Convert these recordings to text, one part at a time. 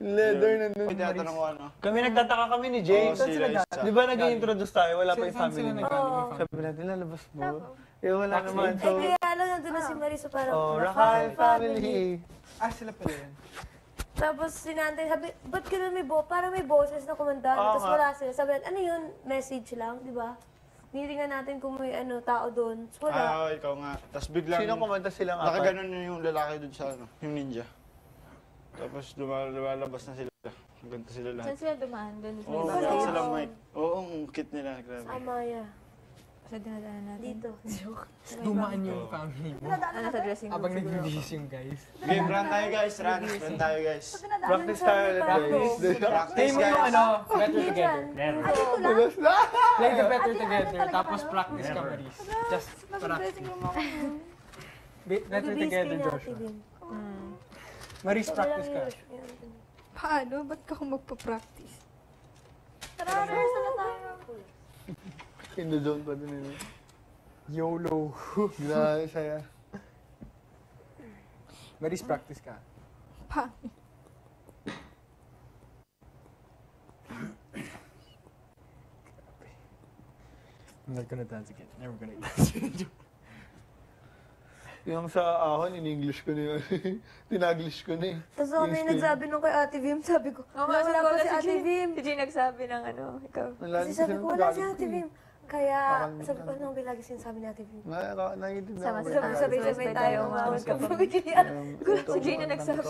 Leather na nun. Tinatanong ko ano. Kami nagtataka kami ni Jay. Oo, sila isa. Di ba nag-i-introduce tayo? Wala pa yung Saan family sila niya. nag-family? Sabi natin, lalabas mo. Eh, wala naman. So, kaya lang nandun na si Marisa parang, Rakal family. Sila pala yun. Tapos sinantay, sabi, ba't ganun parang may boses na kumanta. Oo Tapos nga. wala sila. Sabi natin, ano yun? Message lang, di ba? Nitingnan natin kung may tao doon. So, wala. Ikaw nga. Tapos biglang... Sino kumanta silang apat? Nakaganon yung lalaki dun sa ano, yung ninja. Tapos lumalabas na sila. Ganito sila lahat. Saan sila dumaan? Doon sa Oo, iba? wala silang mic. Oo, ang cute nila. Grabe. Sa Amaya. Sa dinadaan natin. Dito. Dumaan yung family mo. Ano sa dressing room? Habang nagbibihis yung guys. Game, run tayo guys. Run tayo guys. Practice tayo ulit, guys. Practice Play mo yung guys. ano, better together. Labas na! Play the better together, tapos practice ka, Maris. Just practice. Better together, Joshua. Maris, practice ka. Paano? Ba't ka magpa-practice? Tara, rehearsal na tayo. In the zone pa din yun. YOLO. Grabe saya. Maris, practice ka. Paano? I'm not gonna dance again. Never gonna dance again. Yung sa ahon, in-English ko na yun. Tinaglish ko na eh. Tapos ako may nagsabi nung kay Ate Vim, sabi ko, wala pa si Ate Vim. Si Jay nagsabi ng ano, ikaw. Kasi sabi ko, wala si Ate Vim. Kaya, sabi ko, ano lagi sinasabi ni Ate Vim? Sama Sabi sabay-sabay tayo umawag ka pa. Si Jay na nagsabi.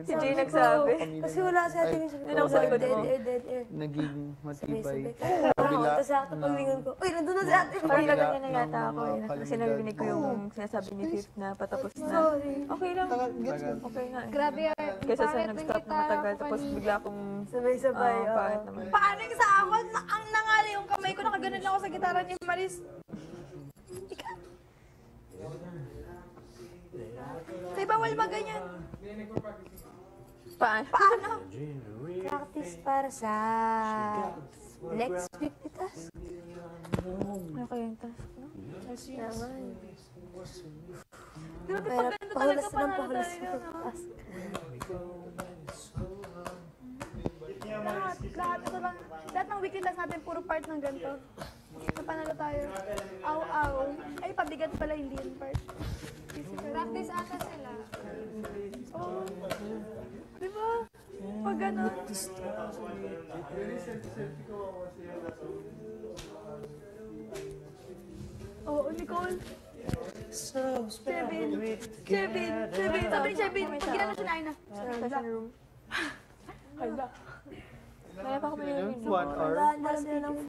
Si Jay nagsabi. Kasi wala si Ate Vim. Sabi Ano ko, sa likod dead mo? air, dead air. Naging matibay. Sabay-sabay. Tapos sakto paglingon ko, uy, nandun na si Ate Vim. Parang ganyan na yata ako eh. Kasi narinig ko yung sinasabi ni Fifth na patapos na. Okay lang. Okay nga eh. Grabe yan. Kaysa sa nag-stop na matagal tapos bigla akong Sabay-sabay. pangit naman. Paano yung sa ako? Ang nangali yung kamay ko, nakaganon lang ako sa gitara ni Maris. Kaya bawal ba ganyan? Paano? Practice para sa next week ni task. Ano kaya yung task? Naman. Grabe Pero pag ganito talaga pahulas na ng panalo pahulas tayo. ng no? task. Lahat ng weekly task natin, puro part ng ganito. Napanalo tayo. Aw. Ay, pabigat pala, hindi yun part. Practice ata sila. Oo. Di ba? Pag gano'n. Oo, Nicole. Chevin. Sabi ni Chevin, pag ginano siya na ayun na. Session room. Hala. Wala pa ako may 1 hour. Wala na sila ng